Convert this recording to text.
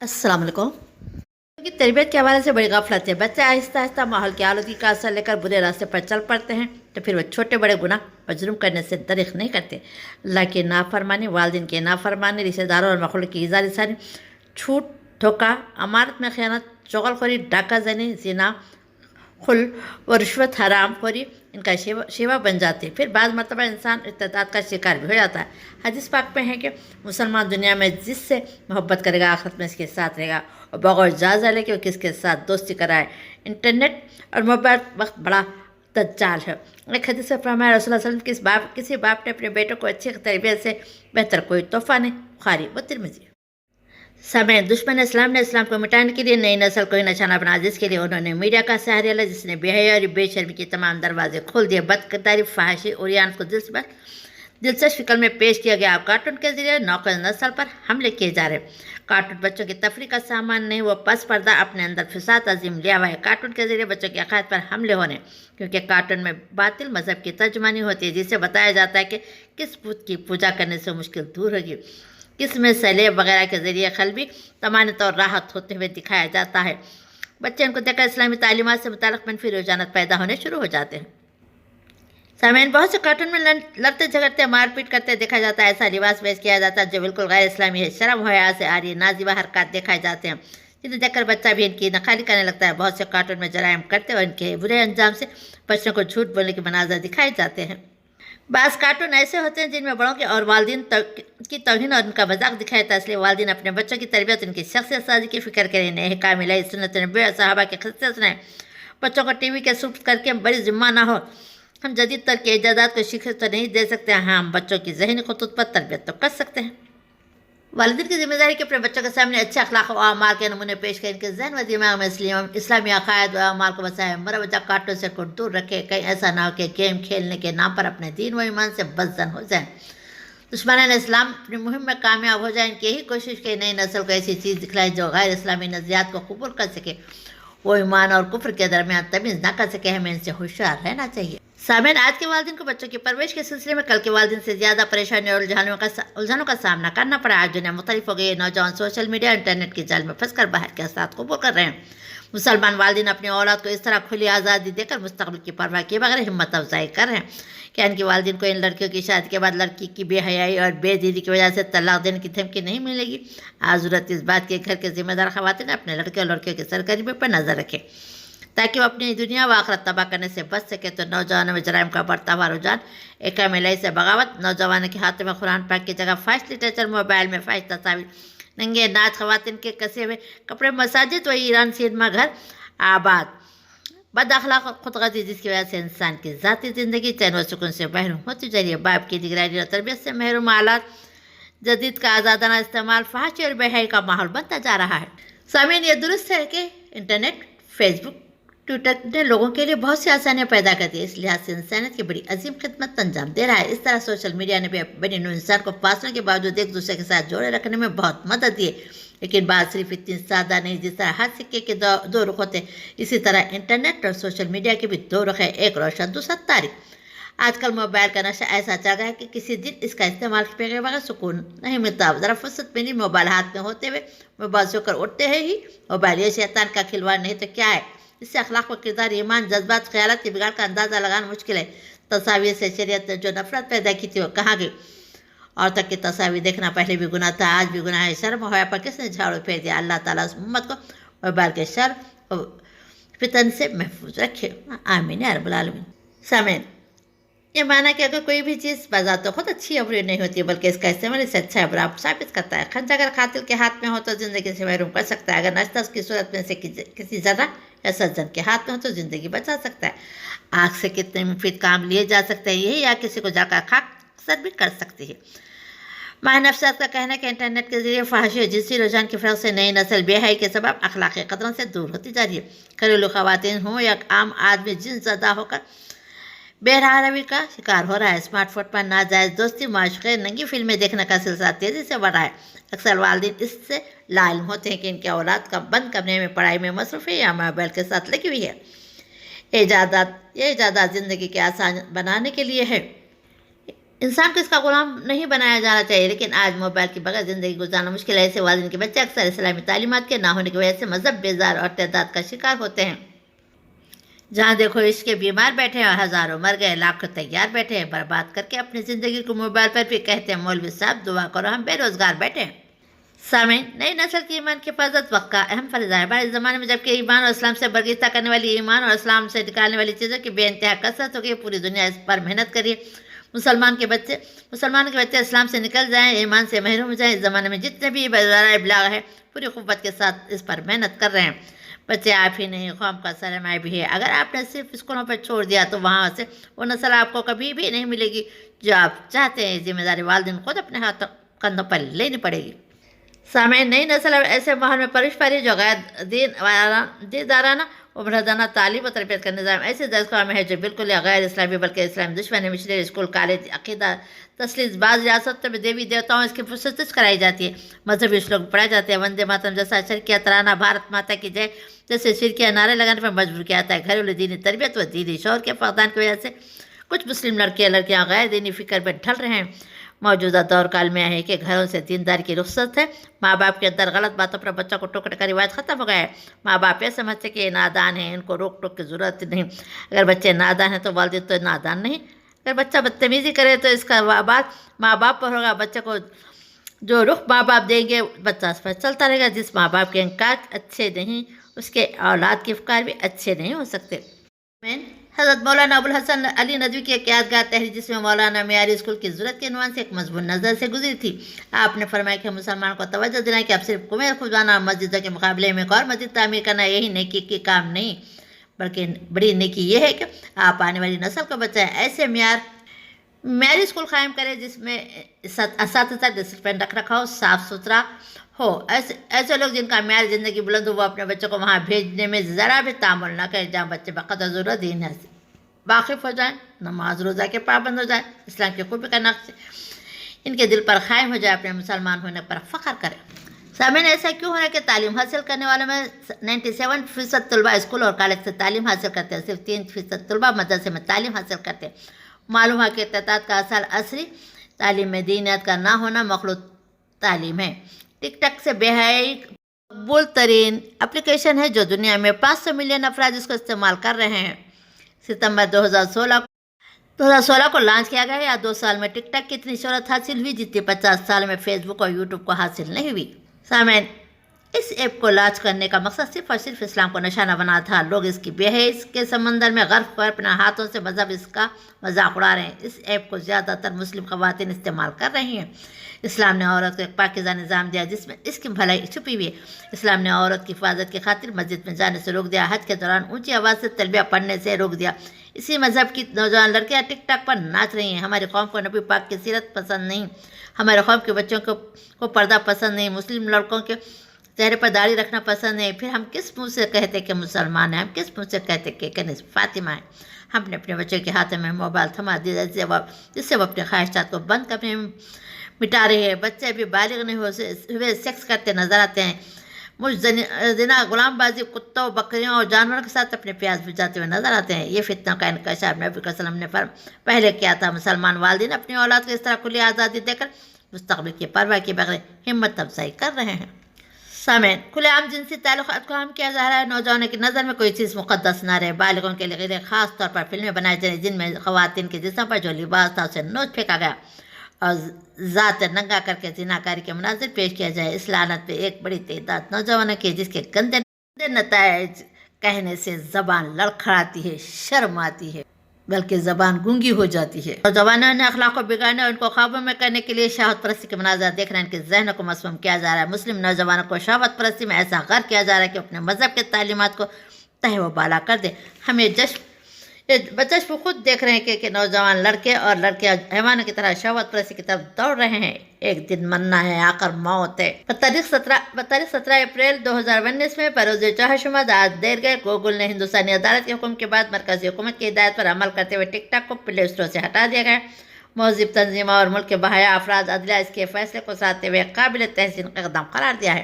السلام علیکم۔ کی تربیت کے حوالے سے بڑی غفلت ہے۔ بچے آہستہ آہستہ ماحول کی آلودگی کا اثر لے کر برے راستے پر چل پڑتے ہیں تو پھر وہ چھوٹے بڑے گناہ اور جرم کرنے سے دریغ نہیں کرتے۔ اللہ کی نافرمانی، والدین کی نافرمانی، رشتہ داروں اور مخلوق کی اظہار ثانی، چھوٹ، دھوکہ، امانت میں خیانت، چغل خوری، ڈاکہ زنی، زنا، خل و رشوت، حرام خوری ان کا شیوا بن جاتے ہیں۔ پھر بعض مرتبہ انسان ارتداد کا شکار بھی ہو جاتا ہے۔ حدیث پاک میں ہے کہ مسلمان دنیا میں جس سے محبت کرے گا آخرت میں اس کے ساتھ رہے گا، اور بغور جائزہ لے کہ وہ کس کے ساتھ دوستی کرائے۔ انٹرنیٹ اور موبائل وقت بڑا دجال ہے۔ ایک حدیث میں فرمایا رسول اللہ صلی اللہ علیہ وسلم کسی باپ نے اپنے بیٹوں کو اچھی تربیت سے بہتر کوئی تحفہ نہیں۔ بخاری و ترمذی۔ سامعین، دشمن اسلام نے اسلام کو مٹانے کے لیے نئی نسل کو ہی نشانہ بنا، جس کے لیے انہوں نے میڈیا کا سہارا لیا، جس نے بے حیائی اور بے شرمی کے تمام دروازے کھول دیے۔ بدکرداری، فحاشی، عریان کو دلچسپ شکل میں پیش کیا گیا۔ اب کارٹون کے ذریعے نوقر نسل پر حملے کیے جا رہے ہیں۔ کارٹون بچوں کی تفریح کا سامان نہیں، وہ پس پردہ اپنے اندر فساد عظیم لیا ہوا ہے۔ کارٹون کے ذریعے بچوں کی عقائد پر حملے ہونے، کیونکہ کارٹون میں باطل مذہب کی ترجمانی ہوتی ہے، جسے بتایا جاتا ہے کہ کس بت کی پوجا کرنے سے مشکل دور ہوگی، کس میں سلیب وغیرہ کے ذریعے قلبی طمانینت اور راحت ہوتے ہوئے دکھایا جاتا ہے۔ بچے ان کو دیکھ کر اسلامی تعلیمات سے متعلق منفی رجحانات پیدا ہونے شروع ہو جاتے ہیں۔ سامعین، بہت سے کارٹون میں لڑتے جھگڑتے مار پیٹ کرتے دیکھا جاتا ہے، ایسا لباس پیش کیا جاتا ہے جو بالکل غیر اسلامی ہے، شرم و حیا سے آری نازیبہ حرکات دکھائے جاتے ہیں، جنہیں دیکھ کر بچہ بھی ان کی نخالی کرنے لگتا ہے۔ بہت سے کارٹون میں جرائم کرتے اور ان کے برے انجام سے بچوں کو جھوٹ بولنے کے مناظر دکھائے جاتے ہیں۔ بعض کارٹون ایسے ہوتے ہیں جن میں بڑوں کے اور والدین کی توہین اور ان کا مذاق دکھایا جاتا ہے، اس لیے والدین اپنے بچوں کی تربیت، ان کی شخصیت سازی کی فکر کریں، نئے حکام الہی، سنت نبوی اور صحابہ کے قصے سنائیں۔ بچوں کو ٹی وی کے سپرد کر کے بڑی ذمہ نہ ہو۔ ہم جدید تر کے ایجادات کو شکست تو نہیں دے سکتے، ہاں ہم بچوں کی ذہنی خطوط پر تربیت تو کر سکتے ہیں۔ والدین کی ذمہ داری کہ اپنے بچوں کے سامنے اچھے اخلاق و اعمال کے نمونے پیش کریں، ان کے ذہن و دماغ میں اسلامی عقائد و اعمال کو بسائیں، مروجہ کارٹون سے کو دور رکھے، کہیں ایسا نہ ہو کہ گیم کھیلنے کے نام پر اپنے دین و ایمان سے بدزن ہو جائیں۔ دشمنان اسلام اپنی مہم میں کامیاب ہو جائیں، ان کی یہی کوشش کہ نئی نسل کو ایسی چیز دکھلائے جو غیر اسلامی نظریات کو قبول کر سکے، وہ ایمان اور کفر کے درمیان تمیز نہ کر سکے۔ ہمیں ان سے ہوشیار رہنا چاہیے۔ سامعین، آج کے والدین کو بچوں کی پرورش کے سلسلے میں کل کے والدین سے زیادہ پریشانی اور الجھنوں کا سامنا کرنا پڑا۔ آج دنیا مختلف ہو گئی ہے، نوجوان سوشل میڈیا انٹرنیٹ کی جال میں پھنس کر باہر کے اثرات قبول کر رہے ہیں۔ مسلمان والدین اپنی اولاد کو اس طرح کھلی آزادی دے کر مستقبل کی پرواہ کیے بغیر ہمت افزائی کر رہے ہیں کہ ان کی والدین کو ان لڑکیوں کی شادی کے بعد لڑکی کی بے حیائی اور بے دینی کی وجہ سے طلاق دینے کی دھمکی نہیں ملے گی۔ آج ضرورت اس بات کے گھر کے ذمہ دار خواتین اپنے لڑکے اور لڑکیوں کی سرگرمی پر نظر رکھیں تاکہ وہ اپنی دنیا و آخرت تباہ کرنے سے بچ سکے۔ تو نوجوانوں میں جرائم کا بڑھتا ہوا رجحان، حکام الہی سے بغاوت، نوجوانوں کے ہاتھ میں قرآن پاک کی جگہ فحش لٹریچر، موبائل میں فحش تصاویر، ننگے ناچ، خواتین کے کسے ہوئے کپڑے، مساجد و ایران سینما گھر آباد، بد اخلاق اور خود غرضی، جس کی وجہ سے انسان کی ذاتی زندگی چین و سکون سے محروم ہوتی جا رہی ہے۔ باپ کی نگرانی اور تربیت سے محروم آلات، جدید کا آزادانہ استعمال، فحاشی اور بے حیائی کا ماحول بنتا جا رہا ہے۔ سامعین، یہ درست ہے کہ انٹرنیٹ، فیس بک، ٹویٹر نے لوگوں کے لیے بہت سی آسانیاں پیدا کر دی، اس لحاظ سے انسانیت کی بڑی عظیم خدمت انجام دے رہا ہے۔ اس طرح سوشل میڈیا نے بھی بنی نوع انسان کو فاصلوں کے باوجود ایک دوسرے کے ساتھ جوڑے رکھنے میں بہت مدد دی ہے، لیکن بات صرف اتنی سادہ نہیں۔ جس طرح ہر سکے کے دو رخ ہوتے، اسی طرح انٹرنیٹ اور سوشل میڈیا کے بھی دو رخ ہیں، ایک روشن دوسرا تاریک۔ آج کل موبائل کا نشہ ایسا چل رہا ہے کہ کسی دن اس کا استعمال کیے بغیر سکون نہیں ملتا۔ ذرا فرصت ملی موبائل ہاتھ میں ہوتے ہوئے موبائل سے ہو کر اٹھتے ہیں ہی موبائل، یہ شیطان کا کھلواڑ نہیں تو کیا ہے؟ اس سے اخلاق و کردار، ایمان، جذبات، خیالات کی بگاڑ کا اندازہ لگانا مشکل ہے۔ تصاویر سے شریعت نے جو نفرت پیدا کی تھی وہ کہاں گئی؟ عورتوں کی تصاویر دیکھنا پہلے بھی گناہ تھا، آج بھی گناہ ہے۔ شرم و حیا پر کس نے جھاڑو پھیر دیا؟ اللہ تعالیٰ اس امت کو موبائل کے شر و فتن سے محفوظ رکھے، آمین یا رب العالمین۔ سامعین، یہ معنی کہ اگر کوئی بھی چیز بذات خود اچھی یا بری نہیں ہوتی، بلکہ اس کا استعمال اسے اچھا یا برا ثابت کرتا ہے۔ خنجر اگر قاتل کے ہاتھ میں ہو تو زندگی سے محروم کر سکتا ہے، اگر نشتہ اس کی صورت میں سے کسی ذرہ یا سجن کے ہاتھ میں ہو تو زندگی بچا سکتا ہے۔ آگ سے کتنے مفید کام لیے جا سکتے ہیں، یہی آگ کسی کو جا کر خاک سر بھی کر سکتی ہے۔ ماہر نفسیات کا کہنا ہے کہ انٹرنیٹ کے ذریعے فحاشی اور جنسی رجحان کی فرق سے نئی نسل بے حیائی کے سبب اخلاقی قدروں سے دور ہوتی جا رہی ہے۔ گھریلو خواتین ہوں یا عام آدمی جنس زدہ ہو کر بے راہ روی کا شکار ہو رہا ہے۔ اسمارٹ فون پر ناجائز دوستی، معاشقے، ننگی فلمیں دیکھنے کا سلسلہ تیزی سے بڑھ رہا ہے۔ اکثر والدین اس سے لا علم ہوتے ہیں کہ ان کی اولاد کا بند کرنے میں پڑھائی میں مصروف ہے یا موبائل کے ساتھ لگی ہوئی ہے۔ یہ ایجادات زندگی کے آسان بنانے کے لیے ہے۔ انسان کو اس کا غلام نہیں بنایا جانا چاہیے، لیکن آج موبائل کے بغیر زندگی گزارنا مشکل ہے۔ ایسے والدین کے بچے اکثر اسلامی تعلیمات کے نہ ہونے کی وجہ سے مذہب بیزار اور تعداد کا شکار ہوتے ہیں۔ جہاں دیکھو عشق کے بیمار بیٹھے ہیں اور ہزاروں مر گئے، لاکھوں تیار بیٹھے ہیں برباد کر کے اپنی زندگی کو موبائل پر بھی کہتے ہیں مولوی صاحب دعا کرو ہم بے روزگار بیٹھے ہیں۔ سامعین، نئی نسل کی ایمان کی حفاظت وقت کا اہم فرض ہے۔ ہمارے زمانے میں جبکہ ایمان اور اسلام سے برگشتہ کرنے والی ایمان اور اسلام سے نکالنے والی چیزوں کی بے انتہا کثرت ہو گئی، پوری دنیا اس پر محنت کری۔ مسلمانوں کے بچے اسلام سے نکل جائیں، ایمان سے محروم ہو جائیں۔ اس زمانے میں جتنے بھی ذرائع ابلاغ ہے پوری قوت کے ساتھ اس پر محنت کر رہے ہیں۔ بچے آپ ہی نہیں، قوم کا سرمایہ بھی ہے۔ اگر آپ نے صرف اسکولوں پر چھوڑ دیا تو وہاں سے وہ نسل آپ کو کبھی بھی نہیں ملے گی جو آپ چاہتے ہیں۔ ذمہ داری والدین خود اپنے کندھوں پر لینی پڑے گی۔ سامعین، نئی نسل اب ایسے ماحول میں پرورش پا رہی ہے جو غیر دیندارانہ و مردانہ تعلیم و تربیت کا نظام ایسے دستگاہ میں ہے جو بالکل غیر اسلامی بلکہ اسلام دشمن ہے۔ مشنری اسکول، کالج، عقیدہ تسلیس، بعض ریاستوں میں دیوی دیوتاؤں اس کی پرستش کرائی جاتی ہے، مذہبی اسلوب پڑھائے جاتے ہیں، وندے ماترم جیسا شرکیہ ترانہ، بھارت ماتا کی جے جیسے شرکیہ نعرے لگانے پر مجبور کیا جاتا ہے۔ گھریلو دینی تربیت و دینی شعور کے فقدان کی وجہ سے کچھ مسلم لڑکیاں غیر دینی فکر میں ڈھل رہے ہیں۔ موجودہ دور کا عالم ہے کہ گھروں سے دینداری کی رخصت ہے۔ ماں باپ کے اندر غلط باتوں پر بچوں کو ٹوکنے کا رواج ختم ہو گیا ہے۔ ماں باپ یہ سمجھتے کہ یہ نادان ہیں، ان کو روک ٹوک کی ضرورت نہیں۔ اگر بچے نادان ہیں تو والدین تو نادان نہیں۔ اگر بچہ بدتمیزی کرے تو اس کا بات ماں باپ پر ہوگا۔ بچے کو جو رخ ماں باپ دیں گے بچہ اس پر چلتا رہے گا۔ جس ماں باپ کے انکار اچھے نہیں اس کے اولاد کے افکار بھی اچھے نہیں ہو سکتے۔ حضرت مولانا ابوالحسن علی ندوی کی ایک یادگار تحریر جس میں مولانا معیاری اسکول کی ضرورت کے عنوان سے ایک مضمون نظر سے گزری تھی۔ آپ نے فرمایا کہ مسلمان کو توجہ دلائیں کہ اب صرف کنویں کھودوانا اور مسجدوں کے مقابلے میں ایک اور مسجد تعمیر کرنا یہی نیکی کی کام نہیں، بلکہ بڑی نیکی یہ ہے کہ آپ آنے والی نسل کو بچائیں۔ ایسے معیاری اسکول قائم کریں جس میں اساتذہ ڈسپلن رکھ رکھا ہو، صاف ستھرا ہو۔ ایسے لوگ جن کا معیار زندگی بلند ہو وہ اپنے بچوں کو وہاں بھیجنے میں ذرا بھی تعامل نہ کریں، جہاں بچے بقدر ضرورت دین سے واقف ہو جائیں، نماز روزہ کے پابند ہو جائیں، اسلام کے خوبی کا نقش ان کے دل پر قائم ہو جائے، اپنے مسلمان ہونے پر فخر کریں۔ سامعین، ایسا کیوں ہے کہ تعلیم حاصل کرنے والوں میں 97% طلباء اسکول اور کالج سے تعلیم حاصل کرتے ہیں، صرف 3% طلباء مدرسے میں تعلیم حاصل کرتے ہیں۔ معلوم ہے کہ تعداد کا اصل عصری تعلیم میں دینیات کا نہ ہونا مخلوط تعلیم ہے۔ ٹک ٹاک سے بے حیائی مقبول ترین اپلیکیشن ہے جو دنیا میں 500 ملین افراد اس کو استعمال کر رہے ہیں۔ ستمبر 2016 کو لانچ کیا گیا، یا 2 سال میں ٹک ٹاک کی اتنی شہرت حاصل ہوئی جتنی 50 سال میں فیس بک اور یوٹیوب کو حاصل نہیں ہوئی۔ سامعین، اس ایپ کو لانچ کرنے کا مقصد صرف اور صرف اسلام کو نشانہ بنا تھا۔ لوگ اس کی بے حیائی کے سمندر میں غرق ہوئے اپنے ہاتھوں سے مذہب اس کا مذاق اڑا رہے ہیں۔ اس ایپ کو زیادہ تر مسلم خواتین استعمال کر رہی ہیں۔ اسلام نے عورت کو ایک پاکیزہ نظام دیا جس میں اس کی بھلائی چھپی ہوئی ہے۔ اسلام نے عورت کی حفاظت کی خاطر مسجد میں جانے سے روک دیا، حج کے دوران اونچی آواز سے تلبیہ پڑھنے سے روک دیا۔ اسی مذہب کی نوجوان لڑکیاں ٹک ٹاک پر ناچ رہی ہیں۔ ہماری قوم کو نبی پاک کی سیرت پسند نہیں، ہمارے قوم کے بچوں کو پردہ پسند نہیں، مسلم لڑکوں کے چہرے پر داڑھی رکھنا پسند نہیں۔ پھر ہم کس منہ سے کہتے کہ مسلمان ہیں؟ ہم کس منہ سے کہتے کہ کنیز فاطمہ ہیں؟ ہم نے اپنے بچوں کے ہاتھوں میں موبائل تھما دیا جس سے وہ اپنے خواہشات کو بند کرنے میں مٹا رہے ہیں۔ بچے ابھی بالغ نہیں ہوئے سیکس کرتے نظر آتے ہیں، زنا، غلام بازی، کتوں، بکریوں اور جانوروں کے ساتھ اپنے پیاس بجھاتے ہوئے نظر آتے ہیں۔ یہ فتنوں کا انکشاف نبی صلی اللہ علیہ وسلم نے پہلے کیا تھا۔ مسلمان والدین اپنی اولاد کو اس طرح کھلی آزادی دے کر مستقبل کی پرواہ کے بغیر ہمت افزائی کر رہے ہیں۔ سامعین، کھلے عام جنسی تعلقات کو عام کیا جا رہا ہے۔ نوجوانوں کی نظر میں کوئی چیز مقدس نہ رہے۔ بالغوں کے لیے خاص طور پر فلمیں بنائی جائیں جن میں خواتین کے جسم پر جو لباس تھا اسے نوچ پھینکا گیا اور ذات ننگا کر کے زناکاری کے مناظر پیش کیا جائے۔ اس لعنت پہ ایک بڑی تعداد نوجوانوں کی جس کے گندے نتائج کہنے سے زبان لڑکھڑاتی ہے، شرم آتی ہے، بلکہ زبان گونگی ہو جاتی ہے۔ نوجوانوں نے اخلاق کو بگاڑنے اور ان کو خوابوں میں کرنے کے لیے شہوت پرستی کے مناظر دیکھ رہے ہیں، ان کے ذہنوں کو مسموم کیا جا رہا ہے۔ مسلم نوجوانوں کو شہوت پرستی میں ایسا غرق کیا جا رہا ہے کہ اپنے مذہب کے تعلیمات کو تہہ و بالا کر دے۔ ہم یہ بچشم خود دیکھ رہے ہیں کہ نوجوان لڑکے اور لڑکیاں حیوانوں کی طرح شہوت پرستی کی طرف دوڑ رہے ہیں۔ ایک دن مرنا ہے، آخر موت ہے۔ بتاریخ 17 اپریل 2019 میں بروز چہارشنبہ آج دیر گئے گوگل نے ہندوستانی عدالت کے حکم کے بعد مرکزی حکومت کی ہدایت پر عمل کرتے ہوئے ٹک ٹاک کو پلے اسٹور سے ہٹا دیا گیا۔ مہذب تنظیموں اور ملک کے بہایا افراد عدلیہ اس کے فیصلے کو سراہتے ہوئے قابل تحسین اقدام قرار دیا ہے۔